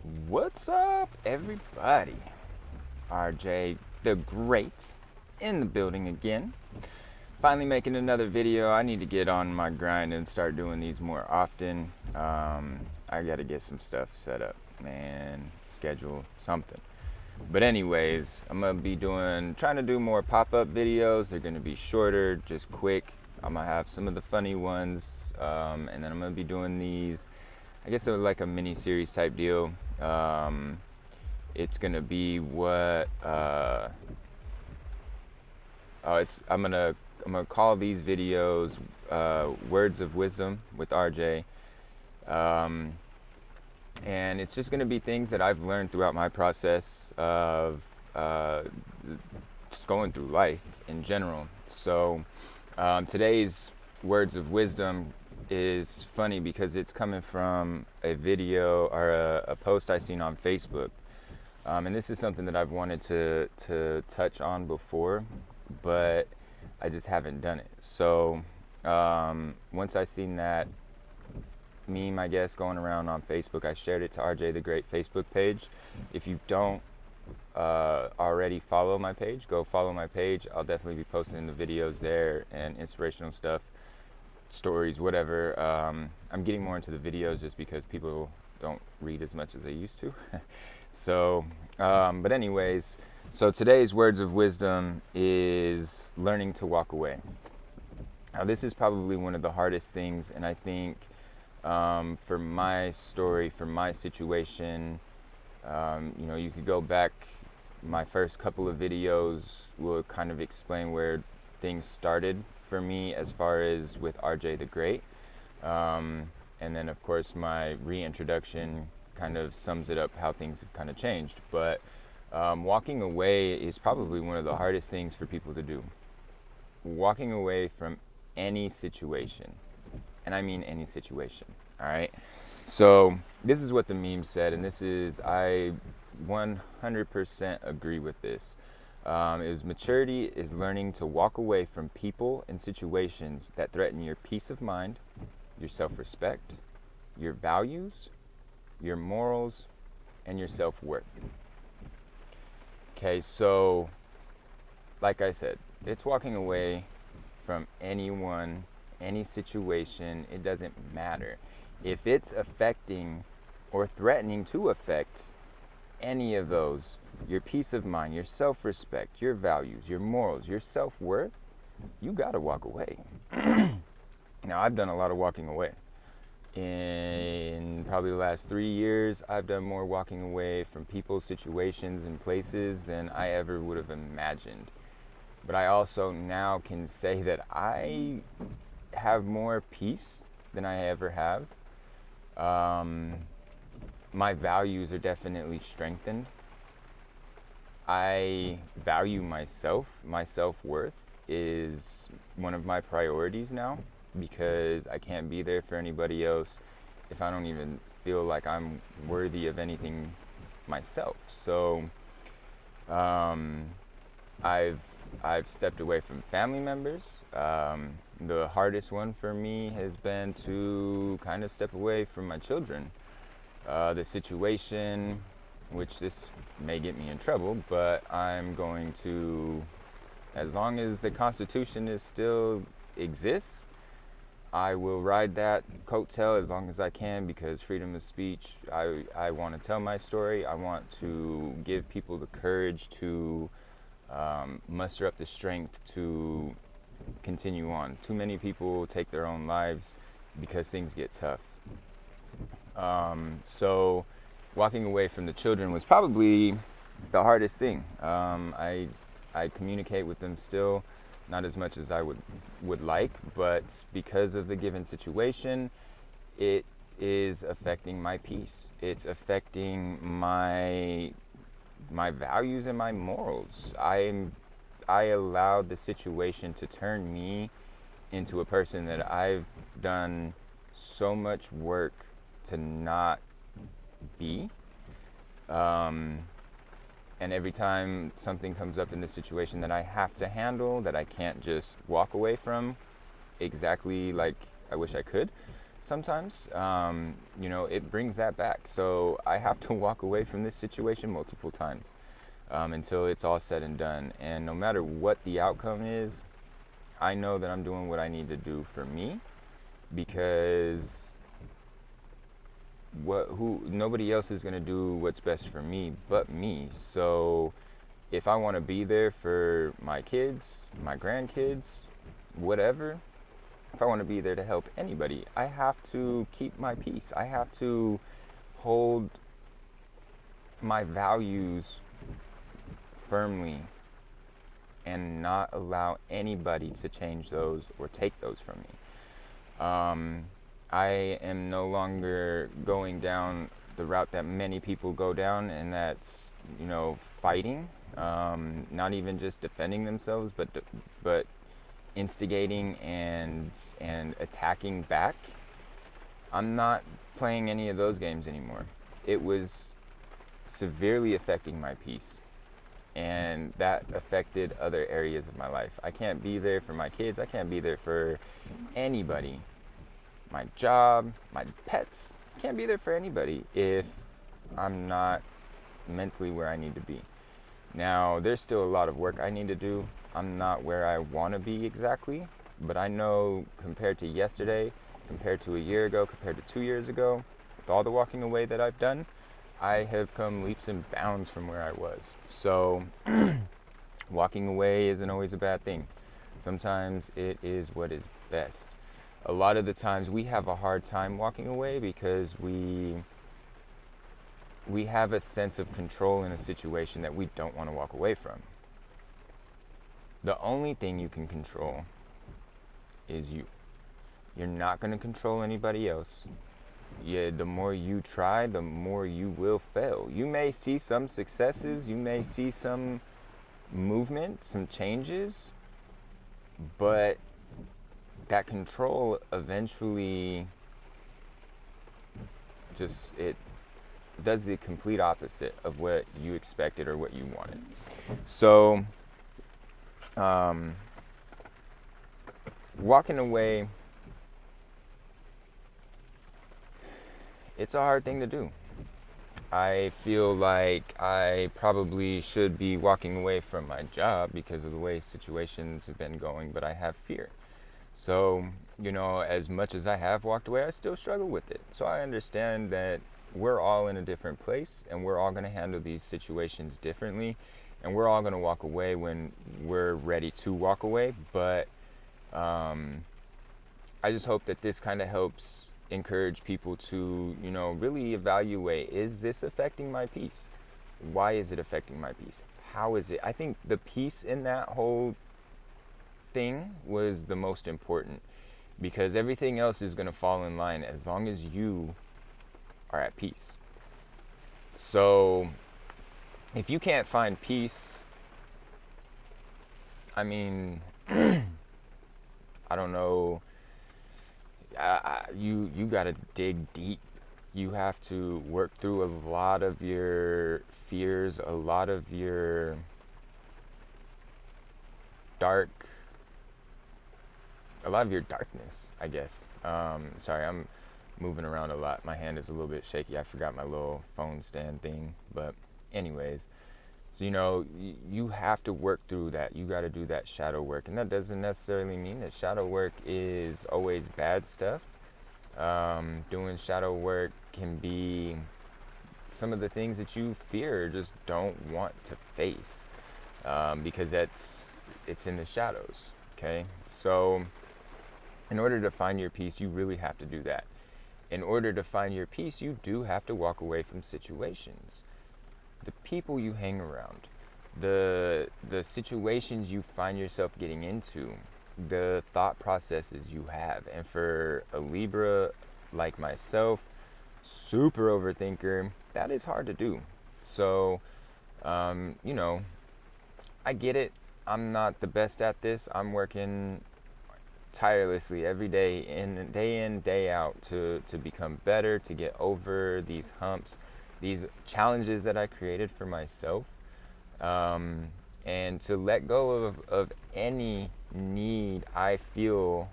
What's up, everybody? RJ the Great in the building again. Finally making another video. I need to get on my grind and start doing these more often. I got to get some stuff set up and schedule something. But anyways, I'm going to be trying to do more pop-up videos. They're going to be shorter, just quick. I'm going to have some of the funny ones. And then I'm going to be doing these, I guess they're like a mini series type deal. It's gonna be what I'm gonna call these videos Words of Wisdom with RJ, and it's just gonna be things that I've learned throughout my process of just going through life in general. So today's Words of Wisdom is funny because it's coming from a video or a post I seen on Facebook. And this is something that I've wanted to touch on before, but I just haven't done it. So once I seen that meme, I guess, going around on Facebook, I shared it to RJ the Great Facebook page. If you don't already follow my page, go follow my page. I'll definitely be posting the videos there and inspirational stuff, stories, whatever. I'm getting more into the videos just because people don't read as much as they used to. So, but anyways, so today's Words of Wisdom is learning to walk away. Now, this is probably one of the hardest things, and I think for my story, for my situation, you could go back. My first couple of videos will kind of explain where things started for me as far as with RJ the Great. And then, of course, my reintroduction kind of sums it up how things have kind of changed. But walking away is probably one of the hardest things for people to do. Walking away from any situation. And I mean any situation. All right. So this is what the meme said, and I 100% agree with this. Maturity is learning to walk away from people and situations that threaten your peace of mind, your self-respect, your values, your morals, and your self-worth. Okay, so like I said, it's walking away from anyone, any situation. It doesn't matter. If it's affecting or threatening to affect any of those, your peace of mind, your self-respect, your values, your morals, your self-worth, you gotta walk away. Now, I've done a lot of walking away. In probably the last 3 years, I've done more walking away from people, situations, and places than I ever would have imagined. But I also now can say that I have more peace than I ever have. My values are definitely strengthened. I value myself. My self-worth is one of my priorities now, because I can't be there for anybody else if I don't even feel like I'm worthy of anything myself. So I've stepped away from family members. The hardest one for me has been to kind of step away from my children. The situation, which this may get me in trouble, but I'm going to, as long as the Constitution still exists, I will ride that coattail as long as I can, because freedom of speech, I want to tell my story. I want to give people the courage to muster up the strength to continue on. Too many people take their own lives because things get tough. So walking away from the children was probably the hardest thing. I communicate with them still, not as much as I would like, but because of the given situation, it is affecting my peace. It's affecting my values and my morals. I allowed the situation to turn me into a person that I've done so much work to not be. And every time something comes up in this situation that I have to handle, that I can't just walk away from exactly like I wish I could, sometimes. It brings that back. So I have to walk away from this situation multiple times until it's all said and done. And no matter what the outcome is, I know that I'm doing what I need to do for me, because nobody else is going to do what's best for me but me. So if I want to be there for my kids, my grandkids, whatever, if I want to be there to help anybody, I have to keep my peace. I have to hold my values firmly and not allow anybody to change those or take those from me. I am no longer going down the route that many people go down, and that's, fighting, not even just defending themselves, but instigating and attacking back. I'm not playing any of those games anymore. It was severely affecting my peace, and that affected other areas of my life. I can't be there for my kids. I can't be there for anybody. My job, my pets. I can't be there for anybody if I'm not mentally where I need to be. Now, there's still a lot of work I need to do. I'm not where I want to be exactly, but I know compared to yesterday, compared to a year ago, compared to 2 years ago, with all the walking away that I've done, I have come leaps and bounds from where I was. So walking away isn't always a bad thing. Sometimes it is what is best. A lot of the times we have a hard time walking away because we have a sense of control in a situation that we don't want to walk away from. The only thing you can control is you. You're not going to control anybody else. Yeah, the more you try, the more you will fail. You may see some successes, you may see some movement, some changes, but that control eventually it does the complete opposite of what you expected or what you wanted. So, walking away, it's a hard thing to do. I feel like I probably should be walking away from my job because of the way situations have been going, but I have fear. So, as much as I have walked away, I still struggle with it. So I understand that we're all in a different place, and we're all going to handle these situations differently, and we're all going to walk away when we're ready to walk away. But I just hope that this kind of helps encourage people to, really evaluate, is this affecting my peace? Why is it affecting my peace? How is it? I think the peace in that whole thing was the most important, because everything else is going to fall in line as long as you are at peace. So if you can't find peace, I mean, I don't know, you got to dig deep. You have to work through a lot of your fears, a lot of your darkness, I guess. Sorry, I'm moving around a lot. My hand is a little bit shaky. I forgot my little phone stand thing. But anyways, so you have to work through that. You got to do that shadow work. And that doesn't necessarily mean that shadow work is always bad stuff. Doing shadow work can be some of the things that you fear, just don't want to face, because it's in the shadows. Okay, so in order to find your peace, you really have to do that. In order to find your peace, you do have to walk away from situations, the people you hang around, the situations you find yourself getting into, the thought processes you have. And for a Libra like myself, super overthinker, that is hard to do. So, I get it. I'm not the best at this. I'm working tirelessly every day, in, day out, to become better, to get over these humps, these challenges that I created for myself, and to let go of any need I feel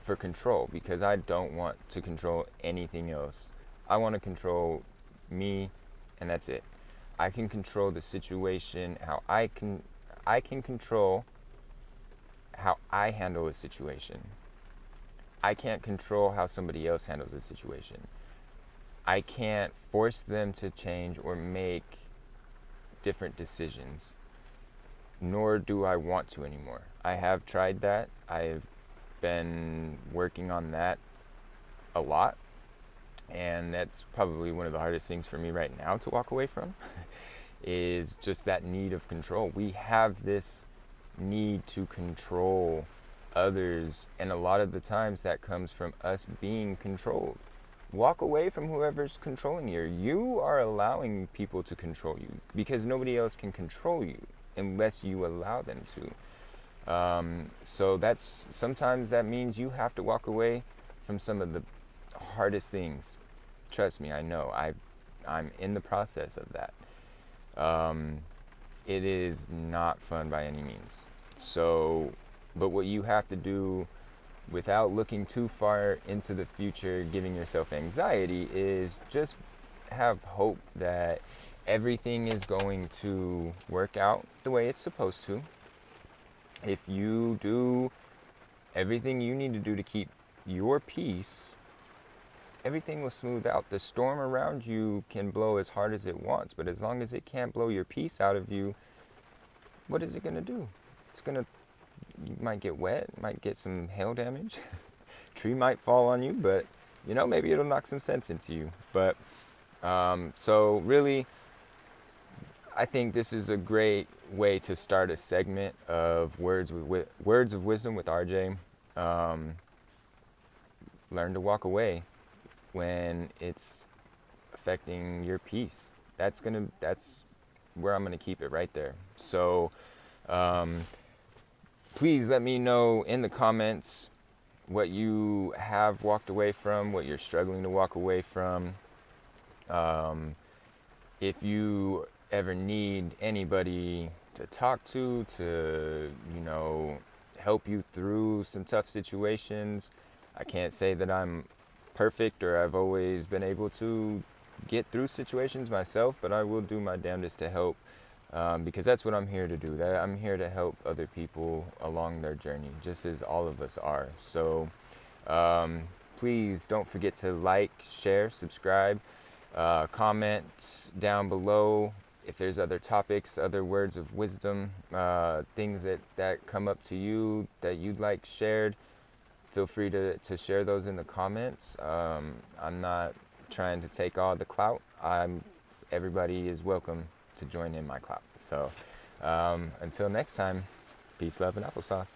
for control, because I don't want to control anything else. I want to control me, and that's it. I can control the situation, how I can control how I handle a situation. I can't control how somebody else handles a situation. I can't force them to change or make different decisions, nor do I want to anymore. I have tried that. I've been working on that a lot, and that's probably one of the hardest things for me right now to walk away from is just that need of control. We have this need to control others, and a lot of the times that comes from us being controlled. Walk away from whoever's controlling you. You are allowing people to control you because nobody else can control you unless you allow them to. So that's sometimes that means you have to walk away from some of the hardest things. Trust me, I know. I'm in the process of that. It is not fun by any means. So, but what you have to do without looking too far into the future, giving yourself anxiety, is just have hope that everything is going to work out the way it's supposed to. If you do everything you need to do to keep your peace, everything will smooth out. The storm around you can blow as hard as it wants, but as long as it can't blow your peace out of you, what is it going to do? You might get wet, might get some hail damage. Tree might fall on you, but maybe it'll knock some sense into you. But so really, I think this is a great way to start a segment of words of wisdom with RJ. Learn to walk away when it's affecting your peace. That's where I'm gonna keep it right there. So please let me know in the comments what you have walked away from, what you're struggling to walk away from. If you ever need anybody to talk to help you through some tough situations, I can't say that I'm perfect or I've always been able to get through situations myself, but I will do my damnedest to help. Because that's what I'm here to do. I'm here to help other people along their journey, just as all of us are. So please don't forget to like, share, subscribe, comment down below if there's other topics, other words of wisdom, things that come up to you that you'd like shared. Feel free to share those in the comments. I'm not trying to take all the clout. Everybody is welcome to join in my clout. So until next time, peace, love, and applesauce.